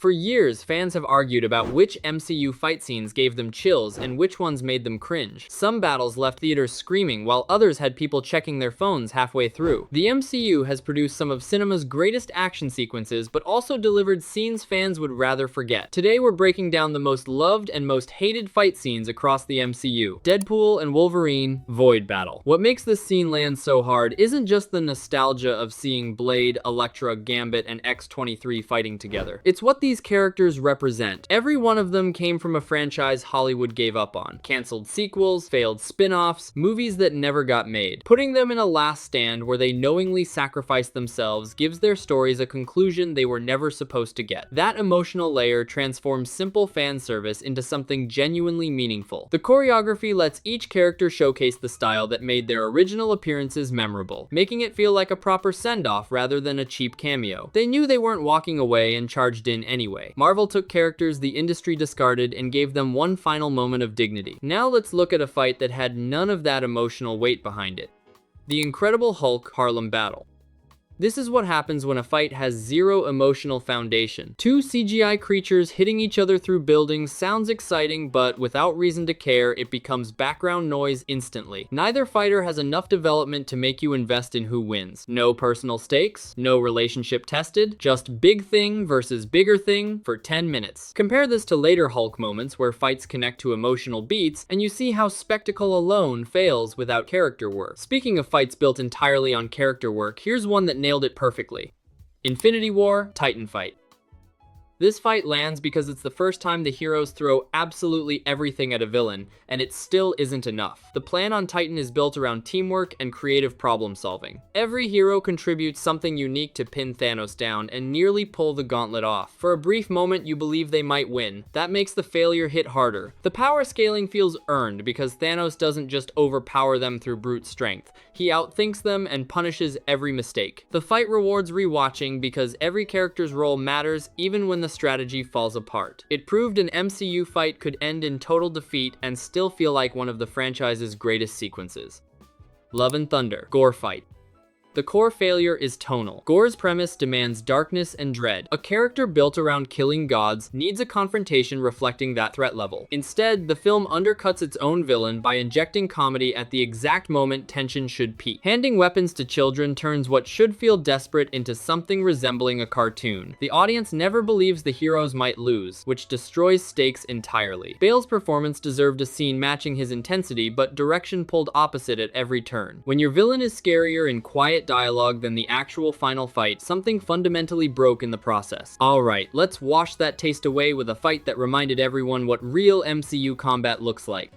For years, fans have argued about which MCU fight scenes gave them chills and which ones made them cringe. Some battles left theaters screaming, while others had people checking their phones halfway through. The MCU has produced some of cinema's greatest action sequences, but also delivered scenes fans would rather forget. Today we're breaking down the most loved and most hated fight scenes across the MCU. Deadpool and Wolverine, Void Battle. What makes this scene land so hard isn't just the nostalgia of seeing Blade, Elektra, Gambit, and X-23 fighting together. It's what these characters represent. Every one of them came from a franchise Hollywood gave up on. Canceled sequels, failed spin-offs, movies that never got made. Putting them in a last stand where they knowingly sacrificed themselves gives their stories a conclusion they were never supposed to get. That emotional layer transforms simple fan service into something genuinely meaningful. The choreography lets each character showcase the style that made their original appearances memorable, making it feel like a proper send-off rather than a cheap cameo. They knew they weren't walking away and charged in anyway. Marvel took characters the industry discarded and gave them one final moment of dignity. Now let's look at a fight that had none of that emotional weight behind it. The Incredible Hulk Harlem battle. This is what happens when a fight has zero emotional foundation. Two CGI creatures hitting each other through buildings sounds exciting, but without reason to care, it becomes background noise instantly. Neither fighter has enough development to make you invest in who wins. No personal stakes, no relationship tested, just big thing versus bigger thing for 10 minutes. Compare this to later Hulk moments where fights connect to emotional beats, and you see how spectacle alone fails without character work. Speaking of fights built entirely on character work, here's one that nailed it perfectly. Infinity War, Titan fight. This fight lands because it's the first time the heroes throw absolutely everything at a villain, and it still isn't enough. The plan on Titan is built around teamwork and creative problem solving. Every hero contributes something unique to pin Thanos down and nearly pull the gauntlet off. For a brief moment you believe they might win. That makes the failure hit harder. The power scaling feels earned because Thanos doesn't just overpower them through brute strength. He outthinks them and punishes every mistake. The fight rewards rewatching because every character's role matters even when the strategy falls apart. It proved an MCU fight could end in total defeat and still feel like one of the franchise's greatest sequences. Love and Thunder, Gorr fight. The core failure is tonal. Gorr's premise demands darkness and dread. A character built around killing gods needs a confrontation reflecting that threat level. Instead, the film undercuts its own villain by injecting comedy at the exact moment tension should peak. Handing weapons to children turns what should feel desperate into something resembling a cartoon. The audience never believes the heroes might lose, which destroys stakes entirely. Bale's performance deserved a scene matching his intensity, but direction pulled opposite at every turn. When your villain is scarier in quiet dialogue than the actual final fight, something fundamentally broke in the process. Alright, let's wash that taste away with a fight that reminded everyone what real MCU combat looks like.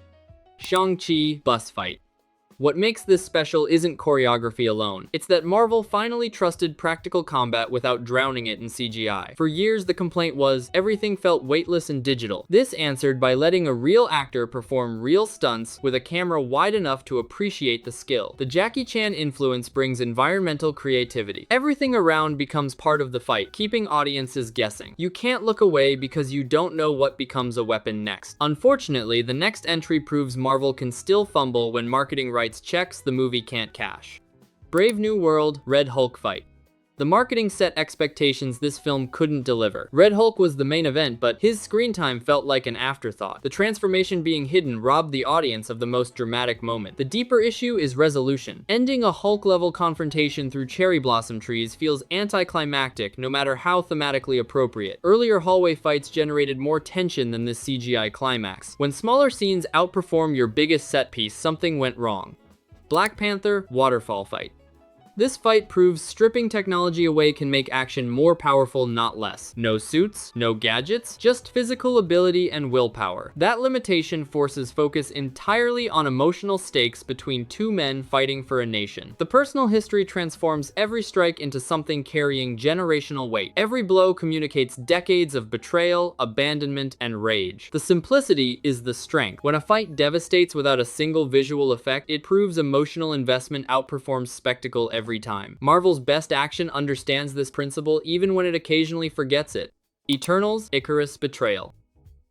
Shang-Chi Bus Fight. What makes this special isn't choreography alone. It's that Marvel finally trusted practical combat without drowning it in CGI. For years, the complaint was everything felt weightless and digital. This answered by letting a real actor perform real stunts with a camera wide enough to appreciate the skill. The Jackie Chan influence brings environmental creativity. Everything around becomes part of the fight, keeping audiences guessing. You can't look away because you don't know what becomes a weapon next. Unfortunately, the next entry proves Marvel can still fumble when marketing rights checks the movie can't cash. Brave New World, Red Hulk fight. The marketing set expectations this film couldn't deliver. Red Hulk was the main event, but his screen time felt like an afterthought. The transformation being hidden robbed the audience of the most dramatic moment. The deeper issue is resolution. Ending a Hulk-level confrontation through cherry blossom trees feels anticlimactic no matter how thematically appropriate. Earlier hallway fights generated more tension than this CGI climax. When smaller scenes outperform your biggest set piece, something went wrong. Black Panther, Waterfall fight. This fight proves stripping technology away can make action more powerful, not less. No suits, no gadgets, just physical ability and willpower. That limitation forces focus entirely on emotional stakes between two men fighting for a nation. The personal history transforms every strike into something carrying generational weight. Every blow communicates decades of betrayal, abandonment, and rage. The simplicity is the strength. When a fight devastates without a single visual effect, it proves emotional investment outperforms spectacle every time. Marvel's best action understands this principle even when it occasionally forgets it. Eternals, Icarus, Betrayal.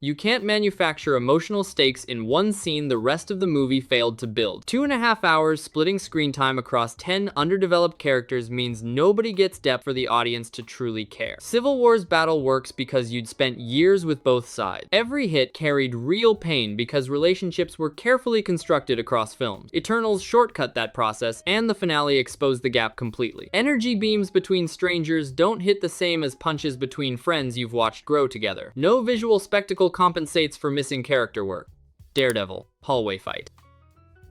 You can't manufacture emotional stakes in one scene the rest of the movie failed to build. 2.5 hours splitting screen time across 10 underdeveloped characters means nobody gets depth for the audience to truly care. Civil War's battle works because you'd spent years with both sides. Every hit carried real pain because relationships were carefully constructed across films. Eternals shortcut that process, and the finale exposed the gap completely. Energy beams between strangers don't hit the same as punches between friends you've watched grow together. No visual spectacle compensates for missing character work. Daredevil Hallway fight.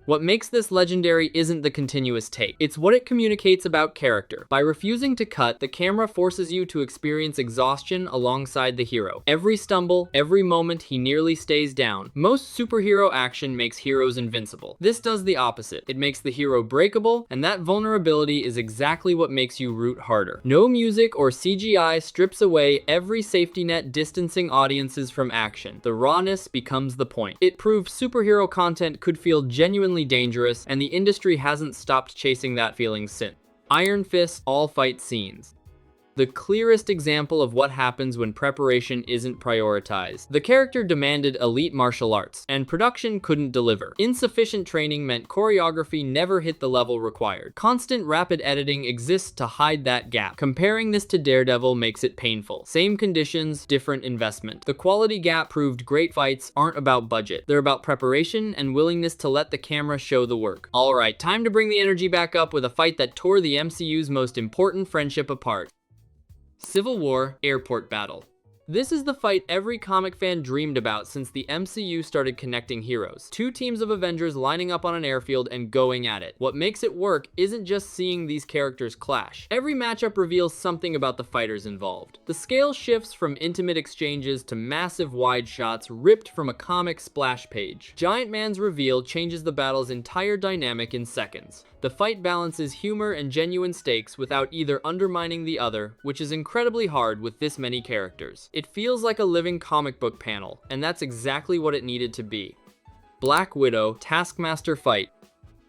What makes this legendary isn't the continuous take, it's what it communicates about character. By refusing to cut, the camera forces you to experience exhaustion alongside the hero. Every stumble, every moment he nearly stays down. Most superhero action makes heroes invincible. This does the opposite. It makes the hero breakable, and that vulnerability is exactly what makes you root harder. No music or CGI strips away every safety net distancing audiences from action. The rawness becomes the point. It proved superhero content could feel genuinely dangerous, and the industry hasn't stopped chasing that feeling since. Iron Fist all fight scenes. The clearest example of what happens when preparation isn't prioritized. The character demanded elite martial arts, and production couldn't deliver. Insufficient training meant choreography never hit the level required. Constant rapid editing exists to hide that gap. Comparing this to Daredevil makes it painful. Same conditions, different investment. The quality gap proved great fights aren't about budget. They're about preparation and willingness to let the camera show the work. Alright, time to bring the energy back up with a fight that tore the MCU's most important friendship apart. Civil War Airport Battle. This is the fight every comic fan dreamed about since the MCU started connecting heroes. Two teams of Avengers lining up on an airfield and going at it. What makes it work isn't just seeing these characters clash. Every matchup reveals something about the fighters involved. The scale shifts from intimate exchanges to massive wide shots ripped from a comic splash page. Giant Man's reveal changes the battle's entire dynamic in seconds. The fight balances humor and genuine stakes without either undermining the other, which is incredibly hard with this many characters. It feels like a living comic book panel, and that's exactly what it needed to be. Black Widow Taskmaster fight.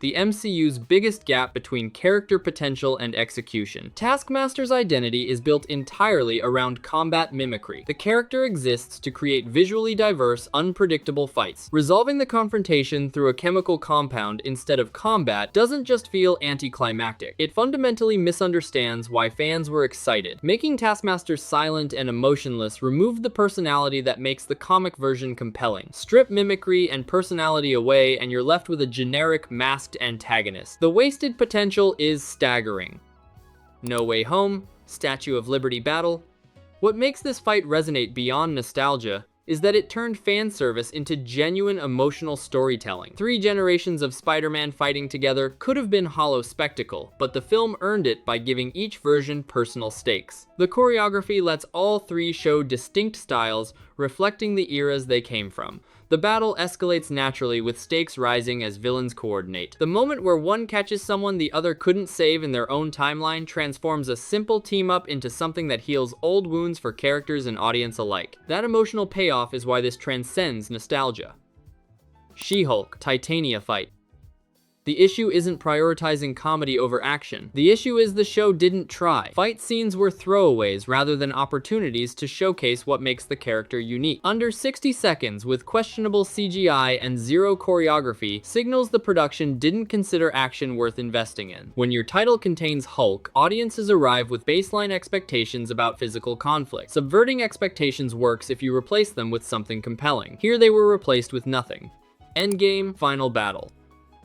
The MCU's biggest gap between character potential and execution. Taskmaster's identity is built entirely around combat mimicry. The character exists to create visually diverse, unpredictable fights. Resolving the confrontation through a chemical compound instead of combat doesn't just feel anticlimactic. It fundamentally misunderstands why fans were excited. Making Taskmaster silent and emotionless removed the personality that makes the comic version compelling. Strip mimicry and personality away, and you're left with a generic, masked antagonist. The wasted potential is staggering. No Way Home, Statue of Liberty battle. What makes this fight resonate beyond nostalgia is that it turned fan service into genuine emotional storytelling. 3 generations of Spider-Man fighting together could have been hollow spectacle, but the film earned it by giving each version personal stakes. The choreography lets all 3 show distinct styles, reflecting the eras they came from. The battle escalates naturally, with stakes rising as villains coordinate. The moment where one catches someone the other couldn't save in their own timeline transforms a simple team-up into something that heals old wounds for characters and audience alike. That emotional payoff is why this transcends nostalgia. She-Hulk Titania fight. The issue isn't prioritizing comedy over action. The issue is the show didn't try. Fight scenes were throwaways rather than opportunities to showcase what makes the character unique. Under 60 seconds with questionable CGI and zero choreography signals the production didn't consider action worth investing in. When your title contains Hulk, audiences arrive with baseline expectations about physical conflict. Subverting expectations works if you replace them with something compelling. Here they were replaced with nothing. Endgame Final Battle.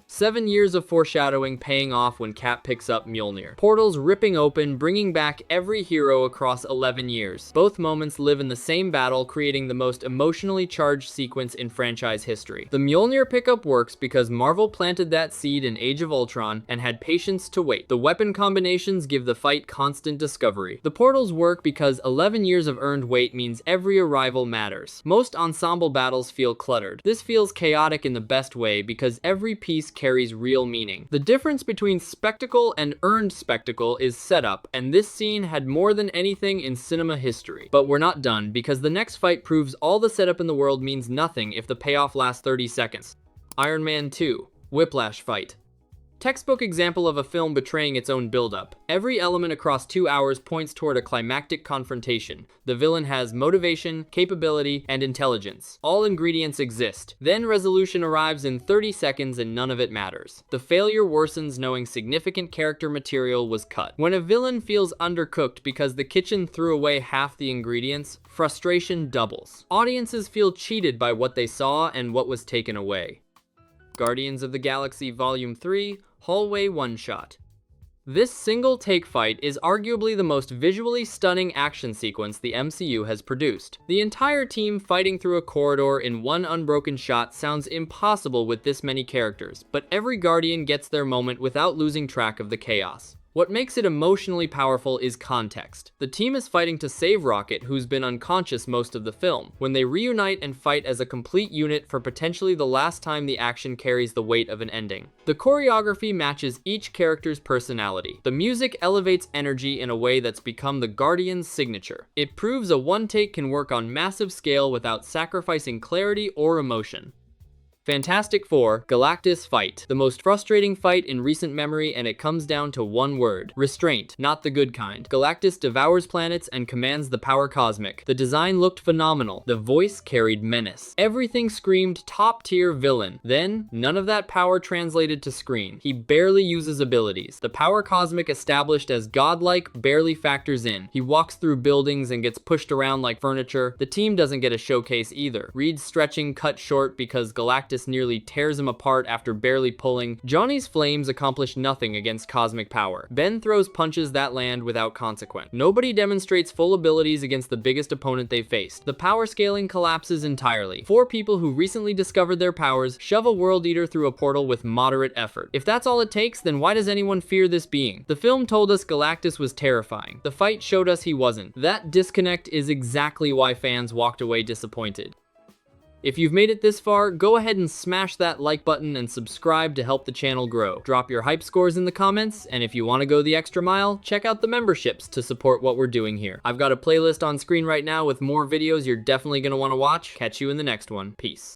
7 years of foreshadowing paying off when Cap picks up Mjolnir. Portals ripping open, bringing back every hero across 11 years. Both moments live in the same battle, creating the most emotionally charged sequence in franchise history. The Mjolnir pickup works because Marvel planted that seed in Age of Ultron and had patience to wait. The weapon combinations give the fight constant discovery. The portals work because 11 years of earned wait means every arrival matters. Most ensemble battles feel cluttered. This feels chaotic in the best way because every piece carries real meaning. The difference between spectacle and earned spectacle is setup, and this scene had more than anything in cinema history. But we're not done, because the next fight proves all the setup in the world means nothing if the payoff lasts 30 seconds. Iron Man 2 Whiplash fight. Textbook example of a film betraying its own buildup. Every element across 2 hours points toward a climactic confrontation. The villain has motivation, capability, and intelligence. All ingredients exist. Then resolution arrives in 30 seconds and none of it matters. The failure worsens knowing significant character material was cut. When a villain feels undercooked because the kitchen threw away half the ingredients, frustration doubles. Audiences feel cheated by what they saw and what was taken away. Guardians of the Galaxy Volume 3, Hallway One-Shot. This single-take fight is arguably the most visually stunning action sequence the MCU has produced. The entire team fighting through a corridor in one unbroken shot sounds impossible with this many characters, but every Guardian gets their moment without losing track of the chaos. What makes it emotionally powerful is context. The team is fighting to save Rocket, who's been unconscious most of the film. When they reunite and fight as a complete unit for potentially the last time, the action carries the weight of an ending. The choreography matches each character's personality. The music elevates energy in a way that's become the Guardians' signature. It proves a one-take can work on massive scale without sacrificing clarity or emotion. Fantastic Four, Galactus Fight. The most frustrating fight in recent memory, and it comes down to one word: restraint, not the good kind. Galactus devours planets and commands the power cosmic. The design looked phenomenal. The voice carried menace. Everything screamed top-tier villain. Then, none of that power translated to screen. He barely uses abilities. The power cosmic established as godlike barely factors in. He walks through buildings and gets pushed around like furniture. The team doesn't get a showcase either. Reed's stretching cut short because Galactus nearly tears him apart after barely pulling. Johnny's flames accomplish nothing against cosmic power. Ben throws punches that land without consequence. Nobody demonstrates full abilities against the biggest opponent they faced. The power scaling collapses entirely. 4 people who recently discovered their powers shove a World Eater through a portal with moderate effort. If that's all it takes, then why does anyone fear this being? The film told us Galactus was terrifying. The fight showed us he wasn't. That disconnect is exactly why fans walked away disappointed. If you've made it this far, go ahead and smash that like button and subscribe to help the channel grow. Drop your hype scores in the comments, and if you want to go the extra mile, check out the memberships to support what we're doing here. I've got a playlist on screen right now with more videos you're definitely going to want to watch. Catch you in the next one. Peace.